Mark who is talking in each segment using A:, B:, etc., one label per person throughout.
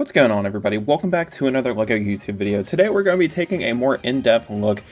A: What's going on, everybody? Welcome back to another LEGO YouTube video. Today we're going to be taking a more in-depth look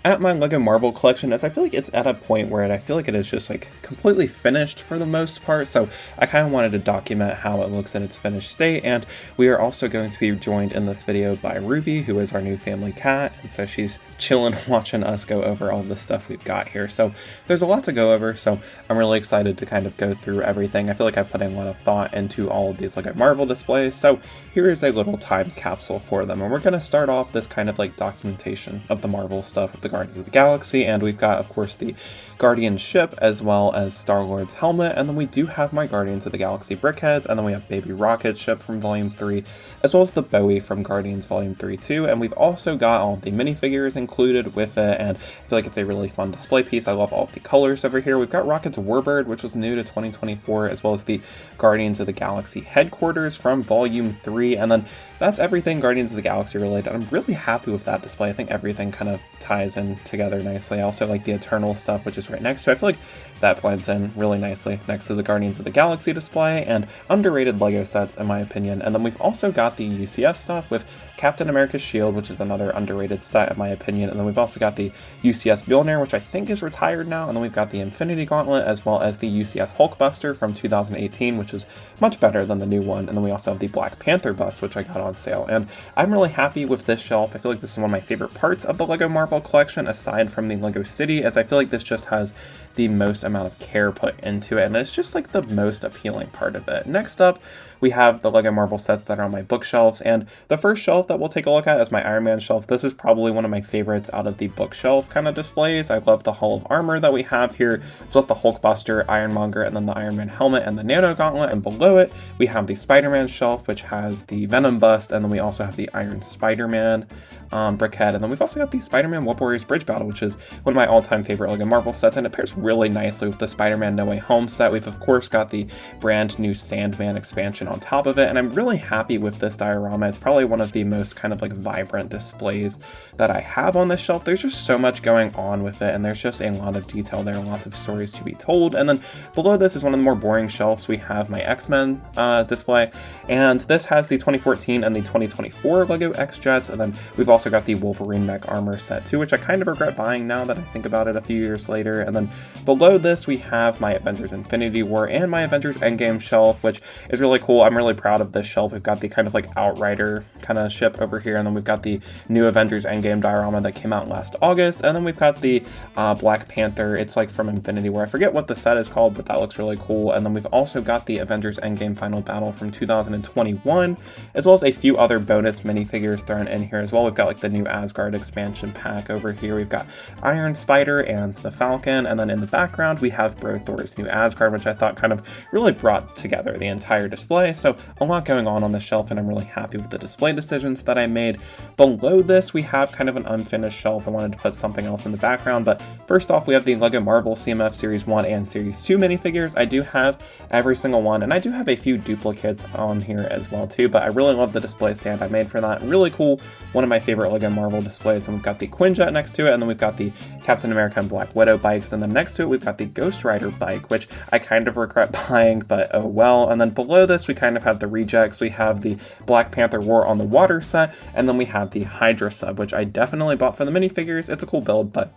A: at my LEGO Marvel collection, as I feel like it's at a point where I feel like it is just like completely finished for the most part, so I kind of wanted to document how it looks in its finished state. And we are also going to be joined in this video by Ruby, who is our new family cat, and so she's chilling watching us go over all the stuff we've got here. So there's a lot to go over, so I'm really excited to kind of go through everything. I feel like I put in a lot of thought into all of these LEGO Marvel displays, so here is a little time capsule for them, and we're going to start off this kind of like documentation of the Marvel stuff with the Guardians of the Galaxy, and we've got, of course, the Guardian ship as well as Star-Lord's helmet, and then we do have my Guardians of the Galaxy brickheads, and then we have Baby Rocket ship from Volume 3, as well as the Bowie from Guardians Volume 3 too, and we've also got all the minifigures included with it, and I feel like it's a really fun display piece. I love all of the colors over here. We've got Rocket's Warbird, which was new to 2024, as well as the Guardians of the Galaxy headquarters from Volume 3, and then that's everything Guardians of the Galaxy related. I'm really happy with that display. I think everything kind of ties in together nicely. I also like the Eternal stuff, which is right next to it. I feel like that blends in really nicely next to the Guardians of the Galaxy display, and underrated LEGO sets in my opinion. And then we've also got the UCS stuff with Captain America's shield, which is another underrated set in my opinion. And then we've also got the UCS Mjolnir, which I think is retired now. And then we've got the Infinity Gauntlet, as well as the UCS Hulkbuster from 2018, which is much better than the new one. And then we also have the Black Panther bust, which I got on sale. And I'm really happy with this shelf. I feel like this is one of my favorite parts of the LEGO Marvel collection, aside from the LEGO City, as I feel like this just has the most amount of care put into it, and it's just like the most appealing part of it. Next up, we have the LEGO Marvel sets that are on my bookshelves, and the first shelf that we'll take a look at is my Iron Man shelf. This is probably one of my favorites out of the bookshelf kind of displays. I love the Hall of Armor that we have here, as well as the Hulkbuster, Ironmonger, and then the Iron Man helmet and the Nano Gauntlet, and below it we have the Spider-Man shelf, which has the Venom bust, and then we also have the Iron Spider-Man brickhead, and then we've also got the Spider-Man Warp Warriors Bridge Battle, which is one of my all-time favorite LEGO Marvel sets, and it pairs really nicely with the Spider-Man No Way Home set. We've of course got the brand new Sandman expansion on top of it, and I'm really happy with this diorama. It's probably one of the most kind of like vibrant displays that I have on this shelf. There's just so much going on with it, and there's just a lot of detail there, lots of stories to be told. And then below this is one of the more boring shelves. We have my X-Men display, and this has the 2014 and the 2024 LEGO X-Jets, and then we've also got the Wolverine mech armor set too, which I kind of regret buying now that I think about it a few years later. And then below this we have my Avengers Infinity War and my Avengers Endgame shelf, which is really cool. I'm really proud of this shelf. We've got the kind of like Outrider kind of ship over here, and then we've got the new Avengers Endgame diorama that came out last August, and then we've got the Black Panther. It's like from Infinity War. I forget what the set is called, but that looks really cool. And then we've also got the Avengers Endgame Final Battle from 2021, as well as a few other bonus minifigures thrown in here as well. We've got like the new Asgard expansion pack over here. We've got Iron Spider and the Falcon, and then in the background we have Bro Thor's new Asgard, which I thought kind of really brought together the entire display. So a lot going on the shelf, and I'm really happy with the display decisions that I made. Below this we have kind of an unfinished shelf. I wanted to put something else in the background, but first off we have the LEGO Marvel CMF Series 1 and Series 2 minifigures. I do have every single one, and I do have a few duplicates on here as well too, but I really love the display stand I made for that. Really cool, one of my favorite LEGO Marvel displays. And we've got the Quinjet next to it, and then we've got the Captain America and Black Widow bikes, and then next to it we've got the Ghost Rider bike, which I kind of regret buying, but oh well. And then below this we kind of have the rejects. We have the Black Panther War on the Water set, and then we have the Hydra sub, which I definitely bought for the minifigures. It's a cool build, but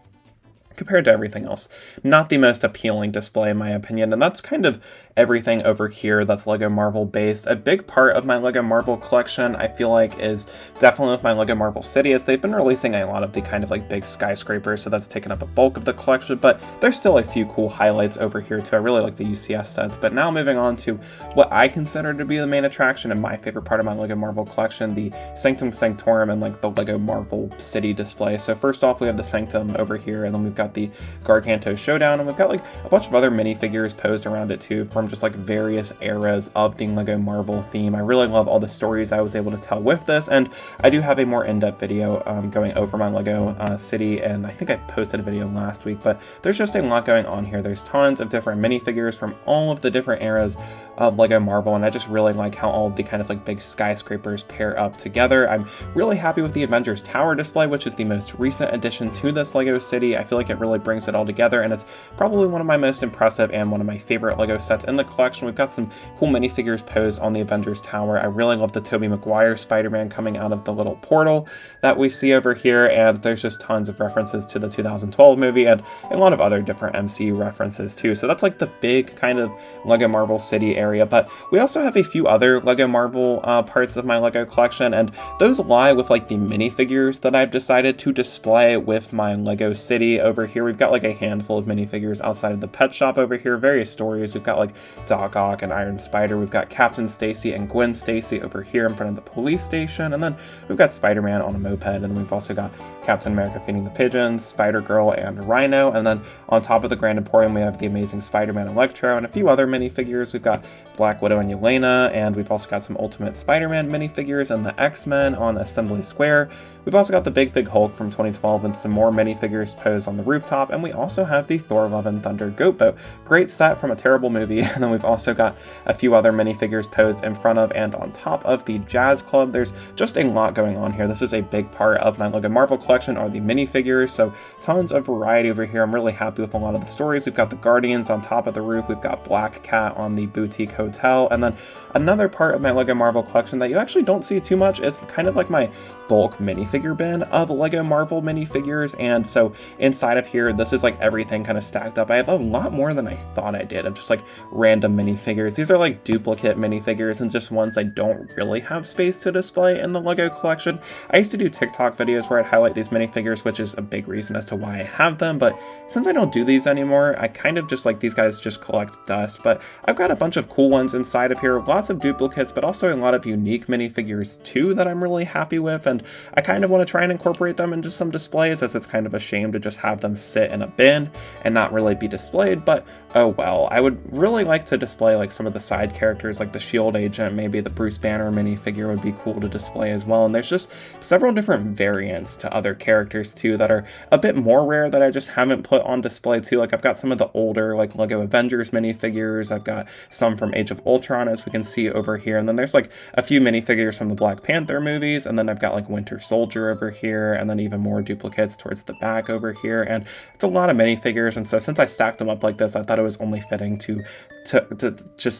A: compared to everything else, not the most appealing display in my opinion. And that's kind of everything over here that's LEGO Marvel based. A big part of my LEGO Marvel collection I feel like is definitely with my LEGO Marvel City, as they've been releasing a lot of the kind of like big skyscrapers, so that's taken up a bulk of the collection, but there's still a few cool highlights over here too. I really like the UCS sets. But now moving on to what I consider to be the main attraction and my favorite part of my LEGO Marvel collection, the Sanctum Sanctorum and like the LEGO Marvel City display. So first off we have the Sanctum over here, and then we've got the Garganto Showdown, and we've got like a bunch of other minifigures posed around it too from just like various eras of the LEGO Marvel theme. I really love all the stories I was able to tell with this, and I do have a more in-depth video going over my LEGO City, and I think I posted a video last week, but there's just a lot going on here. There's tons of different minifigures from all of the different eras of LEGO Marvel, and I just really like how all of the kind of like big skyscrapers pair up together. I'm really happy with the Avengers Tower display, which is the most recent addition to this LEGO City. I feel like it it really brings it all together, and it's probably one of my most impressive and one of my favorite LEGO sets in the collection. We've got some cool minifigures posed on the Avengers Tower. I really love the Tobey Maguire Spider-Man coming out of the little portal that we see over here, and there's just tons of references to the 2012 movie and a lot of other different MCU references too. So that's like the big kind of LEGO Marvel City area, but we also have a few other LEGO Marvel parts of my LEGO collection, and those lie with like the minifigures that I've decided to display with my LEGO City. Over here we've got like a handful of minifigures outside of the pet shop over here, various stories. We've got like Doc Ock and Iron Spider, we've got Captain Stacy and Gwen Stacy over here in front of the police station, and then we've got Spider-Man on a moped, and then we've also got Captain America feeding the pigeons, Spider-Girl and Rhino, and then on top of the Grand Emporium we have the Amazing Spider-Man Electro and a few other minifigures. We've got Black Widow and Yelena, and we've also got some Ultimate Spider-Man minifigures and the X-Men on Assembly Square. We've also got the Big Fig Hulk from 2012 and some more minifigures posed on the rooftop, and we also have the Thor Love and Thunder Goat Boat. Great set from a terrible movie, and then we've also got a few other minifigures posed in front of and on top of the Jazz Club. There's just a lot going on here. This is a big part of my LEGO Marvel collection are the minifigures, so tons of variety over here. I'm really happy with a lot of the stories. We've got the Guardians on top of the roof, we've got Black Cat on the Boutique Hotel, and then another part of my LEGO Marvel collection that you actually don't see too much is kind of like my bulk minifigure bin of LEGO Marvel minifigures. And so inside of here, this is like everything kind of stacked up. I have a lot more than I thought I did of just like random minifigures. These are like duplicate minifigures and just ones I don't really have space to display in the LEGO collection. I used to do TikTok videos where I'd highlight these minifigures, which is a big reason as to why I have them, but since I don't do these anymore, I kind of just like these guys just collect dust. But I've got a bunch of cool ones inside of here, lots of duplicates, but also a lot of unique minifigures too that I'm really happy with, and I kind of want to try and incorporate them into some displays, as it's kind of a shame to just have them sit in a bin and not really be displayed, but oh well. I would really like to display like some of the side characters, like the SHIELD agent, maybe the Bruce Banner minifigure would be cool to display as well, and there's just several different variants to other characters too that are a bit more rare that I just haven't put on display too. Like I've got some of the older like LEGO Avengers minifigures, I've got some from Age of Ultron as we can see over here, and then there's like a few minifigures from the Black Panther movies, and then I've got like Winter Soldier over here, and then even more duplicates towards the back over here, and it's a lot of minifigures. And so since I stacked them up like this, I thought it was only fitting to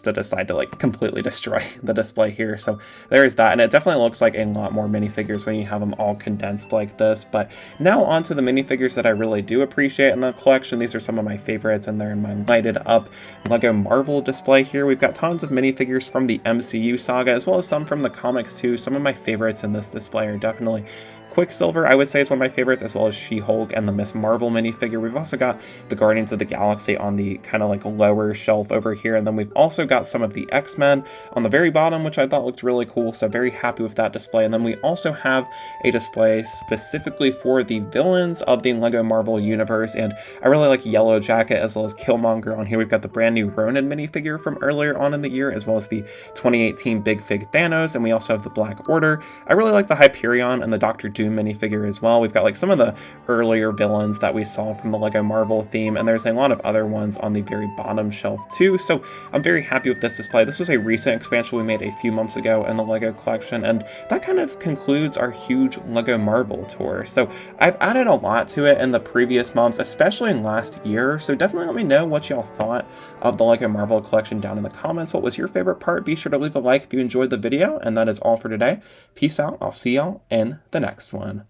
A: decide to like completely destroy the display here. So there is that, and it definitely looks like a lot more minifigures when you have them all condensed like this. But now on to the minifigures that I really do appreciate in the collection. These are some of my favorites, and they're in my lighted up LEGO Marvel display here. We've got tons of minifigures from the MCU saga, as well as some from the comics too. Some of my favorites in this display are definitely Quicksilver, I would say, is one of my favorites, as well as She-Hulk and the Miss Marvel minifigure. We've also got the Guardians of the Galaxy on the kind of like lower shelf over here, and then we've also got some of the X-Men on the very bottom, which I thought looked really cool, so very happy with that display. And then we also have a display specifically for the villains of the LEGO Marvel universe, and I really like Yellow Jacket as well as Killmonger on here. We've got the brand new Ronin minifigure from earlier on in the year, as well as the 2018 Big Fig Thanos, and we also have the Black Order. I really like the Hyperion and the Doctor Doom minifigure as well. We've got like some of the earlier villains that we saw from the LEGO Marvel theme, and there's a lot of other ones on the very bottom shelf too, so I'm very happy with this display. This was a recent expansion we made a few months ago in the LEGO collection, and that kind of concludes our huge LEGO Marvel tour. So I've added a lot to it in the previous months, especially in last year, so definitely let me know what y'all thought of the LEGO Marvel collection down in the comments. What was your favorite part? Be sure to leave a like if you enjoyed the video, and that is all for today. Peace out. I'll see y'all in the next one.